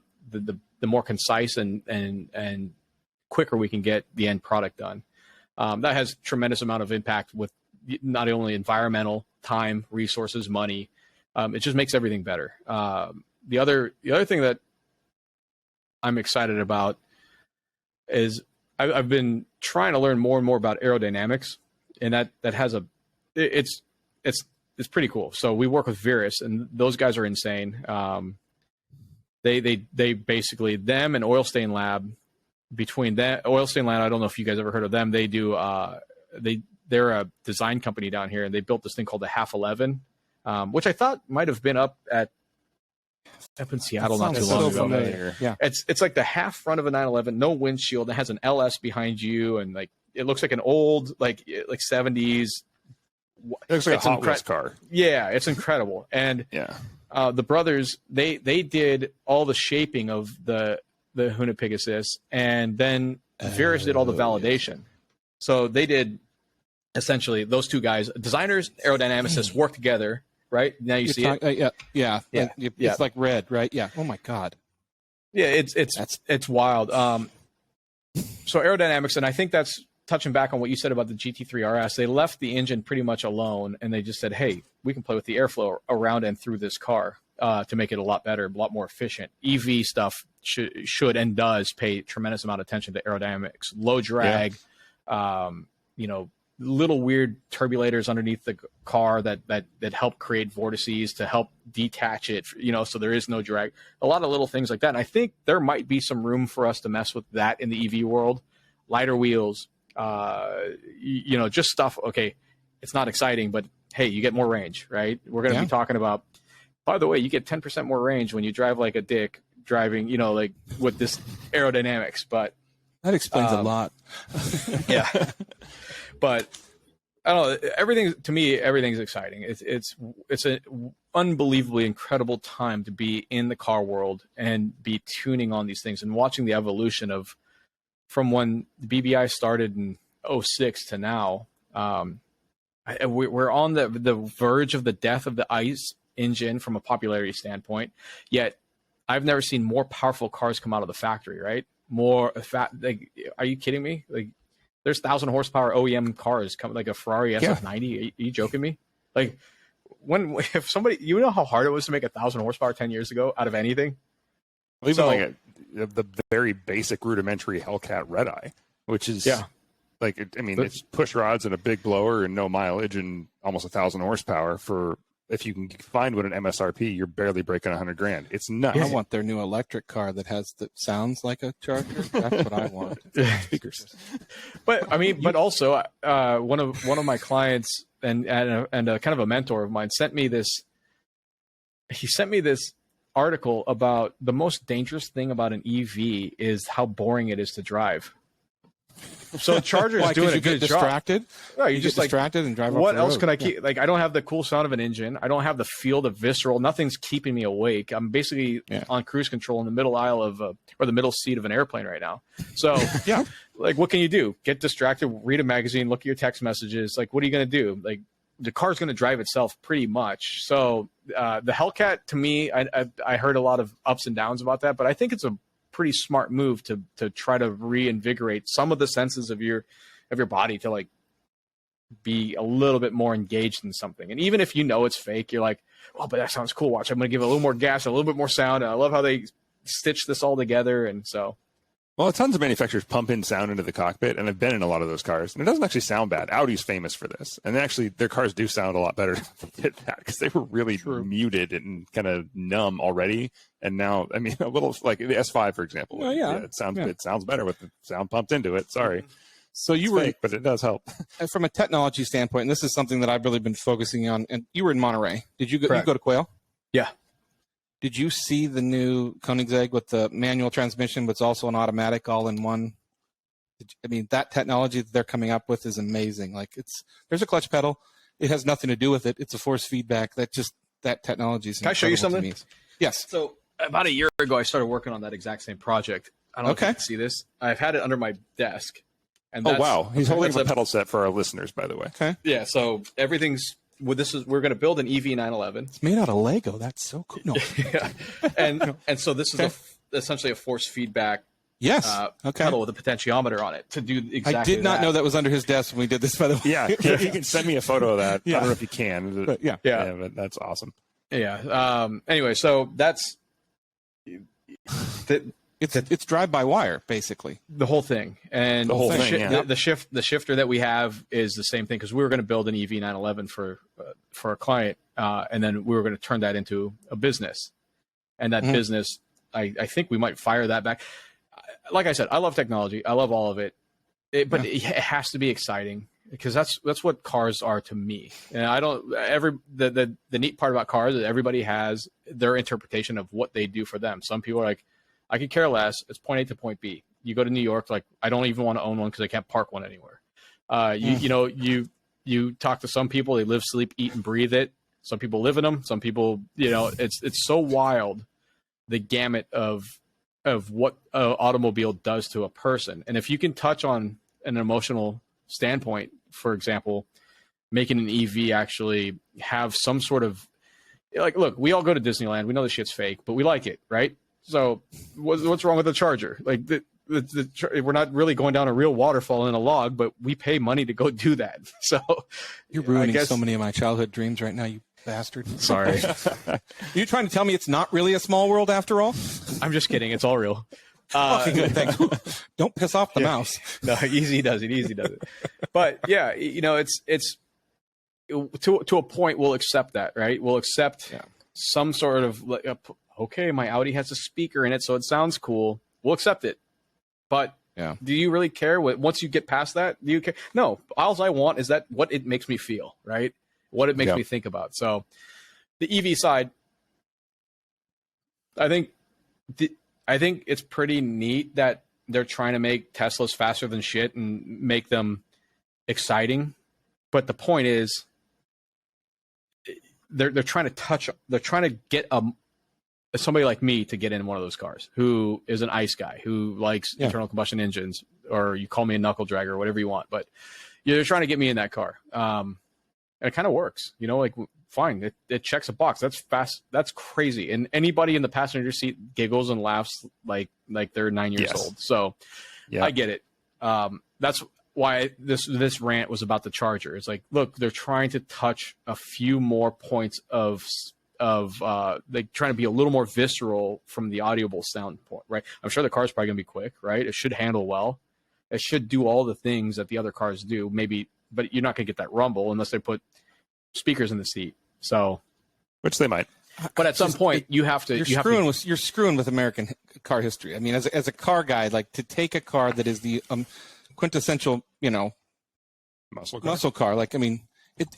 more concise and quicker we can get the end product done. That has tremendous amount of impact with not only environmental, time, resources, money. It just makes everything better. The other thing that I'm excited about is I've been trying to learn more and more about aerodynamics, and that has it's pretty cool. So we work with Virus, and those guys are insane. They basically, them and Oil Stain Lab, between that Oil Stain Lab, I don't know if you guys ever heard of them. They do they're a design company down here, and they built this thing called the Half 11, which I thought might have been up in Seattle not too long ago. Yeah, it's like the half front of a 911, no windshield. It has an LS behind you, and like it looks like an old like 70s. It looks like a Hot Wheels car. Yeah, it's incredible. And the brothers they did all the shaping of the Hoonigan Pegasus, and then Virus did all the validation. So they did essentially, those two guys, designers, aerodynamicists, work together. Right now you see it. Yeah. It's like red, right? Yeah. Oh my God. Yeah, it's wild. So aerodynamics, and I think that's touching back on what you said about the GT3 RS. They left the engine pretty much alone, and they just said, "Hey, we can play with the airflow around and through this car to make it a lot better, a lot more efficient." EV stuff should and does pay tremendous amount of attention to aerodynamics, low drag, little weird turbulators underneath the car that help create vortices to help detach it, so there is no drag. A lot of little things like that. And I think there might be some room for us to mess with that in the EV world. Lighter wheels, just stuff. Okay, it's not exciting, but hey, you get more range, right? We're going to be talking about, by the way, you get 10% more range when you drive like a dick driving, like with this aerodynamics, but that explains a lot. Yeah. But I don't know. Everything's exciting. It's an unbelievably incredible time to be in the car world and be tuning on these things and watching the evolution from when the BBI started in 2006 to now. We're on the verge of the death of the ICE engine from a popularity standpoint. Yet I've never seen more powerful cars come out of the factory. Right? Are you kidding me? Like, there's 1,000 horsepower OEM cars coming, like a Ferrari SF90. Are you joking me? Like, if somebody, how hard it was to make 1,000 horsepower 10 years ago out of anything? Well, even the very basic rudimentary Hellcat Red Eye, which is it's push rods and a big blower and no mileage and almost 1,000 horsepower for. If you can find one at MSRP, you're barely breaking $100,000. It's nuts. I want their new electric car that sounds like a charger. That's what I want. Speakers. But also one of my clients and a kind of a mentor of mine sent me this. He sent me this article about the most dangerous thing about an EV is how boring it is to drive. So Charger's doing a good distracted? job. Right, you just distracted and drive off what the else road. can I keep? Like, I don't have the cool sound of an engine. I don't have the feel, the visceral. Nothing's keeping me awake. I'm basically on cruise control in the middle aisle or the middle seat of an airplane right now. So like, what can you do? Get distracted, read a magazine, look at your text messages. Like, what are you going to do? Like, the car's going to drive itself pretty much. So the Hellcat, to me, I heard a lot of ups and downs about that, but I think it's a pretty smart move to try to reinvigorate some of the senses of your body to like be a little bit more engaged in something. And even if you know it's fake, you're like, oh, but that sounds cool. Watch, I'm going to give it a little more gas, a little bit more sound. And I love how they stitch this all together. And so, well, tons of manufacturers pump in sound into the cockpit, and I've been in a lot of those cars, and it doesn't actually sound bad. Audi's famous for this, and actually their cars do sound a lot better than they did that, because they were really muted and kind of numb already. And now, I mean, a little like the S5, for example. Oh, yeah. It sounds better with the sound pumped into it. Sorry. So you It's were, fake, but it does help. from a technology standpoint, and this is something that I've really been focusing on, and you were in Monterey. Did you go, Correct. you go to Quail? yeah. Did you see the new Koenigsegg with the manual transmission, but it's also an automatic all-in-one? I mean, that technology that they're coming up with is amazing. Like, there's a clutch pedal. It has nothing to do with it. It's a force feedback. That technology is. Can I show you something? Yes. So about a year ago, I started working on that exact same project. I don't know if you can see this. I've had it under my desk. And Oh, wow. He's holding that's a pedal set for our listeners, by the way. Okay. Yeah, so everything's we're going to build an EV911. It's made out of Lego. That's so cool. No. Yeah. And so this is essentially a force feedback Yes. Okay. pedal with a potentiometer on it to do exactly I did not know that was under his desk when we did this, by the way. Yeah, you can send me a photo of that. Yeah. I don't know if you can. But yeah. But that's awesome. Yeah. Anyway, so that's It's drive-by-wire, basically. the whole thing. And The whole thing, yeah. the shifter that we have is the same thing, because we were going to build an EV911 for a client, and then we were going to turn that into a business. And that business, I think we might fire that back. Like I said, I love technology. I love all of it. But it has to be exciting, because that's what cars are to me. And I don't the neat part about cars is everybody has their interpretation of what they do for them. Some people are like, I could care less. It's point A to point B. You go to New York, like, I don't even want to own one because I can't park one anywhere. You talk to some people, they live, sleep, eat, and breathe it. Some people live in them. Some people, it's so wild, the gamut of what an automobile does to a person. And if you can touch on an emotional standpoint, for example, making an EV actually have some sort of, like, look, we all go to Disneyland. We know the shit's fake, but we like it, right? So what's wrong with the Charger? Like, we're not really going down a real waterfall in a log, but we pay money to go do that. So You're ruining so many of my childhood dreams right now, you bastard. Sorry. You trying to tell me it's not really a small world after all? I'm just kidding. It's all real. Okay, good. Thanks. Don't piss off the mouse. No, easy does it. But yeah, it's to a point, we'll accept that, right? We'll accept some sort of, okay, my Audi has a speaker in it, so it sounds cool. We'll accept it. But do you really care? Once you get past that, do you care? No. All I want is what it makes me feel, right? What it makes me think about. So the EV side, I think it's pretty neat that they're trying to make Teslas faster than shit and make them exciting. But the point is, they're trying to get somebody like me to get in one of those cars, who is an ICE guy, who likes internal combustion engines, or you call me a knuckle dragger or whatever you want. But they're trying to get me in that car. And it kind of works, fine. It checks a box. That's fast. That's crazy. And anybody in the passenger seat giggles and laughs like they're 9 years old. So I get it. That's why this rant was about the Charger. It's like, look, they're trying to touch a few more points of like trying to be a little more visceral from the audible standpoint, right? I'm sure the car's probably gonna be quick, right? It should handle well. It should do all the things that the other cars do, maybe, but you're not gonna get that rumble unless they put speakers in the seat. So, which they might. But at some point, you have to. You're screwing with American car history. I mean, as a car guy, like, to take a car that is the quintessential, muscle car. Like, I mean,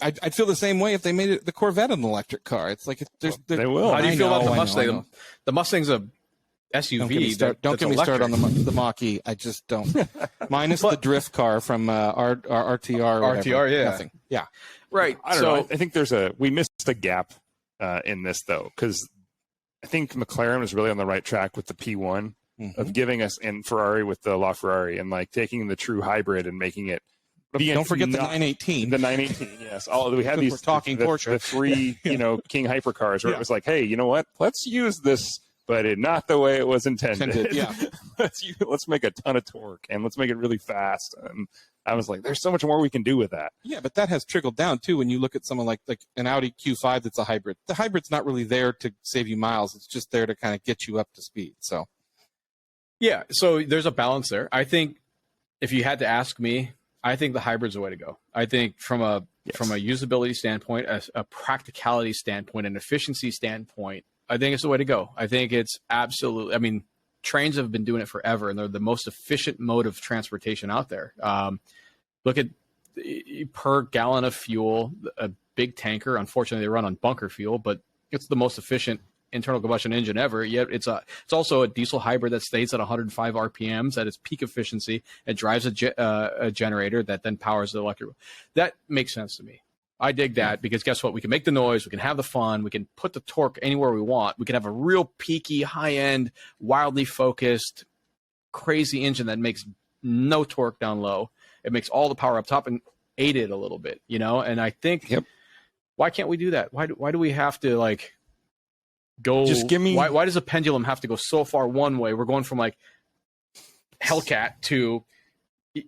I'd feel the same way if they made the Corvette an electric car. It's like they will. How do you feel about the Mustang? The Mustang's a SUV. Don't get me started on the Mach-E. I just don't. Minus the drift car from RTR. RTR, yeah. Nothing. Yeah. Right. I don't know. I think we missed a gap in this, though, because I think McLaren was really on the right track with the P1 of giving us, and Ferrari with the LaFerrari, and like taking the true hybrid and making it Don't forget the 918. The 918, yes. We had these We're talking Porsche. the three, King hypercars where it was like, hey, you know what? Let's use this, but not the way it was intended. Yeah. let's make a ton of torque and let's make it really fast. And I was like, there's so much more we can do with that. Yeah, but that has trickled down too. When you look at someone like an Audi Q5 that's a hybrid, the hybrid's not really there to save you miles. It's just there to kind of get you up to speed. So, yeah. So there's a balance there. I think if you had to ask me, I think the hybrid's the way to go. I think from a usability standpoint, a practicality standpoint, an efficiency standpoint, I think it's the way to go. I think it's absolutely. I mean, trains have been doing it forever, and they're the most efficient mode of transportation out there. Look at per gallon of fuel, a big tanker. Unfortunately, they run on bunker fuel, but it's the most efficient internal combustion engine ever. Yet it's also a diesel hybrid that stays at 105 RPMs at its peak efficiency. It drives a generator that then powers the electric. That makes sense to me. I dig that because guess what? We can make the noise, we can have the fun, we can put the torque anywhere we want. We can have a real peaky, high-end, wildly focused, crazy engine that makes no torque down low. It makes all the power up top and aid it a little bit, And I think, why can't we do that? Why do we have to go? Just give me. Why does a pendulum have to go so far one way? We're going from Hellcat to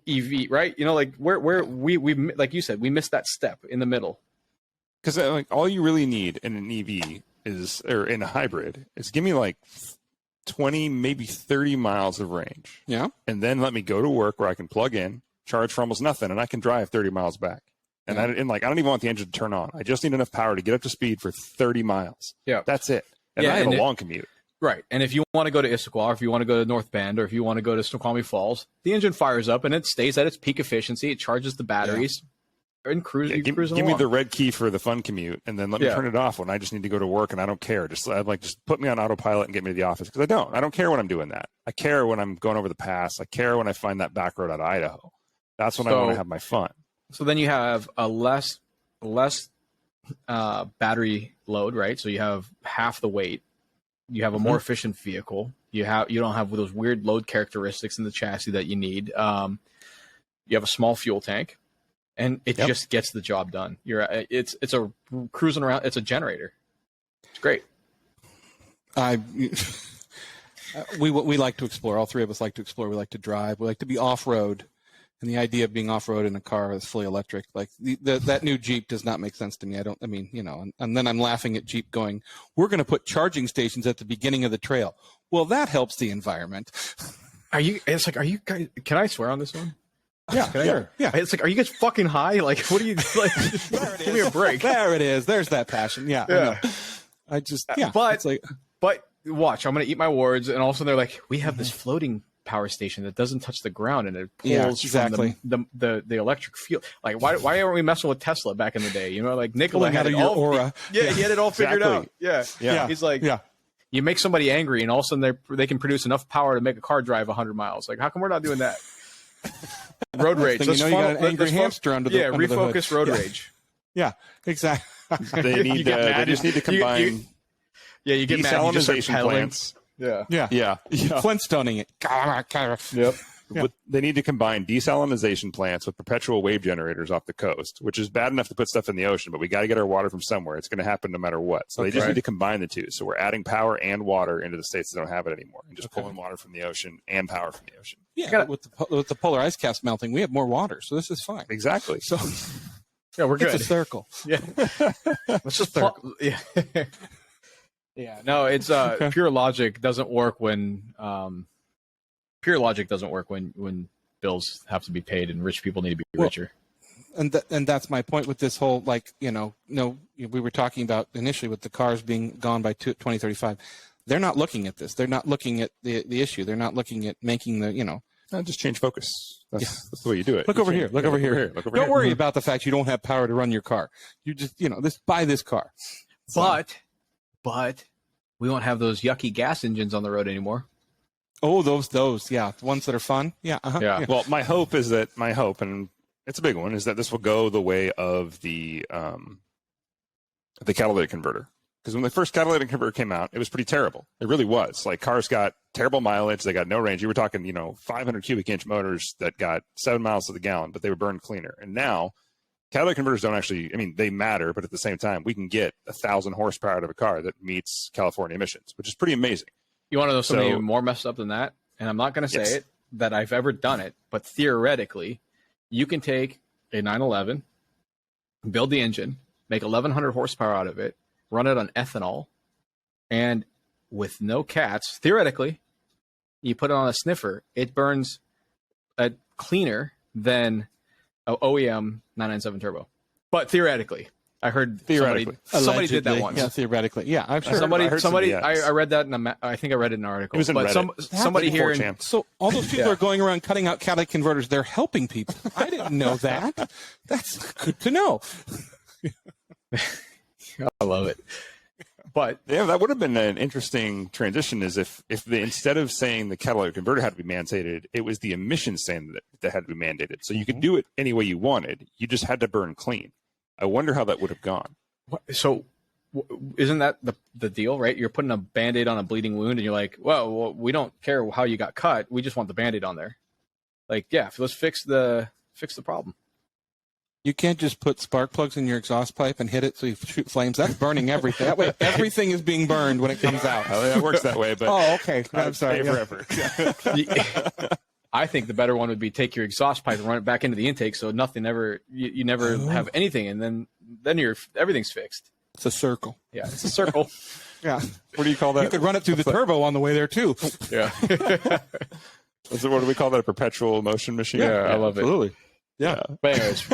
EV, right? Where we like you said, we missed that step in the middle. Because all you really need in an EV or in a hybrid is give me 20, maybe 30 miles of range. Yeah. And then let me go to work where I can plug in, charge for almost nothing, and I can drive 30 miles back. And I don't even want the engine to turn on. I just need enough power to get up to speed for 30 miles. Yeah. That's it. And I have a long commute. Right. And if you want to go to Issaquah, or if you want to go to North Bend, or if you want to go to Snoqualmie Falls, the engine fires up and it stays at its peak efficiency. It charges the batteries and cruising. Give me the red key for the fun commute, and then let me turn it off when I just need to go to work and I don't care. Just put me on autopilot and get me to the office because I don't care when I'm doing that. I care when I'm going over the pass. I care when I find that back road out of Idaho. That's when I want to have my fun. So then you have a less battery load, right? So you have half the weight. You have a more efficient vehicle. You don't have those weird load characteristics in the chassis that you need. You have a small fuel tank, and it just gets the job done. It's a cruising around. It's a generator. It's great. We like to explore. All three of us like to explore. We like to drive. We like to be off road. And the idea of being off road in a car that's fully electric, that new Jeep does not make sense to me. And then I'm laughing at Jeep going, we're going to put charging stations at the beginning of the trail. Well, that helps the environment. Are you guys, can I swear on this one? Yeah, sure. Yeah. It's are you guys fucking high? What are you, give me a break. There it is. There's that passion. Yeah. I just, But watch, I'm going to eat my words. And all of a sudden they're we have this floating power station that doesn't touch the ground and it pulls from the electric field. Why aren't we messing with Tesla back in the day? Nikola had it all. Aura. He had it all figured out. Yeah. He's you make somebody angry and all of a sudden they can produce enough power to make a car drive 100 miles. How come we're not doing that? Road rage. You got an angry hamster under the refocus hood. Road rage. Yeah, exactly. They just need to combine. You get mad. You just start pedaling. Yeah. Flintstoning it. Yep. Yeah. They need to combine desalinization plants with perpetual wave generators off the coast, which is bad enough to put stuff in the ocean, but we got to get our water from somewhere. It's going to happen no matter what. So they just need to combine the two. So we're adding power and water into the states that don't have it anymore, and just pulling water from the ocean and power from the ocean. Yeah, with the polar ice caps melting, we have more water, so this is fine. Exactly. So we're good. It's a circle. Yeah. Let's just Yeah, no, it's pure logic doesn't work when bills have to be paid and rich people need to be richer. And that's my point with this whole we were talking about initially with the cars being gone by 2035. They're not looking at this. They're not looking at the issue. They're not looking at making just change focus. That's the way you do it. Look over here. Don't worry about the fact you don't have power to run your car. You just buy this car. But we won't have those yucky gas engines on the road anymore. Oh, those, the ones that are fun. Yeah. Yeah. Well, my hope, and it's a big one, is that this will go the way of the catalytic converter. Because when the first catalytic converter came out, it was pretty terrible. It really was. Like, cars got terrible mileage. They got no range. You were talking, 500 cubic inch motors that got 7 miles to the gallon, but they would burn cleaner. And now, catalytic converters don't actually, they matter, but at the same time, we can get 1,000 horsepower out of a car that meets California emissions, which is pretty amazing. You want to know something even more messed up than that? And I'm not going to say it, that I've ever done it, but theoretically, you can take a 911, build the engine, make 1,100 horsepower out of it, run it on ethanol, and with no cats, theoretically, you put it on a sniffer, it burns cleaner than an OEM 997 turbo. But theoretically, I heard somebody did that once. Yeah, theoretically. Yeah, I'm sure. I read that I think I read it in an article. It was in Reddit. Somebody here. So all those people are going around cutting out catalytic converters. They're helping people. I didn't know that. That's good to know. I love it. But yeah, that would have been an interesting transition. Is if instead of saying the catalytic converter had to be mandated, it was the emission standard that had to be mandated. So you could do it any way you wanted. You just had to burn clean. I wonder how that would have gone. So isn't that the deal, right? You're putting a Band-Aid on a bleeding wound, and you're like, well, we don't care how you got cut. We just want the Band-Aid on there. Like, yeah, let's fix the problem. You can't just put spark plugs in your exhaust pipe and hit it so you shoot flames. That's burning everything. That way, everything is being burned when it comes out. It works that way, but okay. I'm sorry. Forever. I think the better one would be take your exhaust pipe and run it back into the intake, so nothing ever you never have anything, and then everything's fixed. It's a circle. Yeah, it's a circle. Yeah. What do you call that? You could run it through the turbo on the way there too. Yeah. What do we call that? A perpetual motion machine? Yeah, I love it. Absolutely. Yeah. But anyways,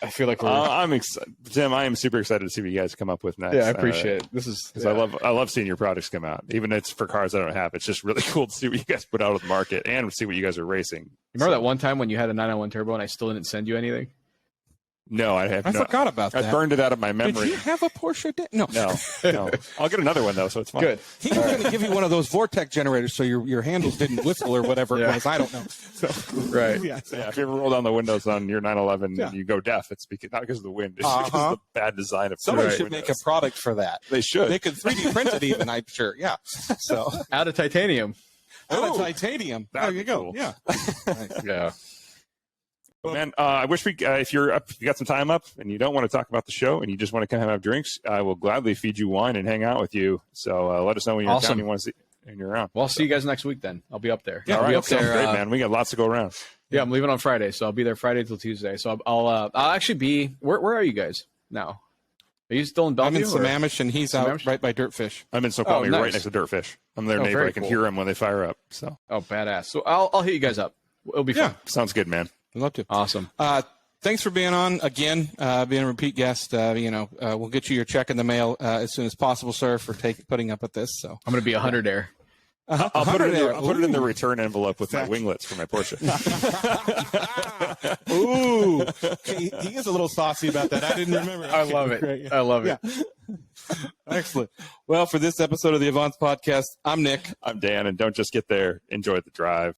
I feel like we're. I'm excited, Tim. I am super excited to see what you guys come up with next. Yeah, I appreciate it. This is because I love seeing your products come out, even if it's for cars I don't have. It's just really cool to see what you guys put out of the market and see what you guys are racing. Remember that one time when you had a 991 turbo and I still didn't send you anything? No, I forgot about that. I burned it out of my memory. Did you have a Porsche? No. I'll get another one though, so it's fine. Good. He was going to give you one of those Vortex generators so your handles didn't whistle or whatever it was. I don't know. So, right. Yeah. If you ever roll down the windows on your 911 and you go deaf, it's not because of the wind. It's because of the bad design of somebody should make a product for that. They should. They could 3D print it even. I'm sure. Yeah. So out of titanium. There you go. Cool. Yeah. Yeah. Well, man, I wish if you got some time up and you don't want to talk about the show and you just want to come have drinks, I will gladly feed you wine and hang out with you. So let us know when you're in town you want to see and you're around. Well, I'll see you guys next week then. I'll be up there. Yeah, I'll be up there. Great, man. We got lots to go around. Yeah, I'm leaving on Friday, so I'll be there Friday till Tuesday. So I'll actually be. Where are you guys now? Are you still in Bellevue? I'm in Sammamish, and he's out right by Dirtfish. I'm in Snoqualmie, right next to Dirtfish. I'm their neighbor. I can hear them when they fire up. So. Oh, badass. So I'll hit you guys up. It'll be fun. Sounds good, man. I'd love to. Awesome. Thanks for being on again, being a repeat guest. We'll get you your check in the mail as soon as possible, sir, for putting up with this. So I'm going to be 100 there. I'll put it in the return envelope with my winglets for my Porsche. Ooh, he is a little saucy about that. I didn't remember. I love it. Great. I love it. Excellent. Well, for this episode of the Avants Podcast, I'm Nick. I'm Dan, and don't just get there. Enjoy the drive.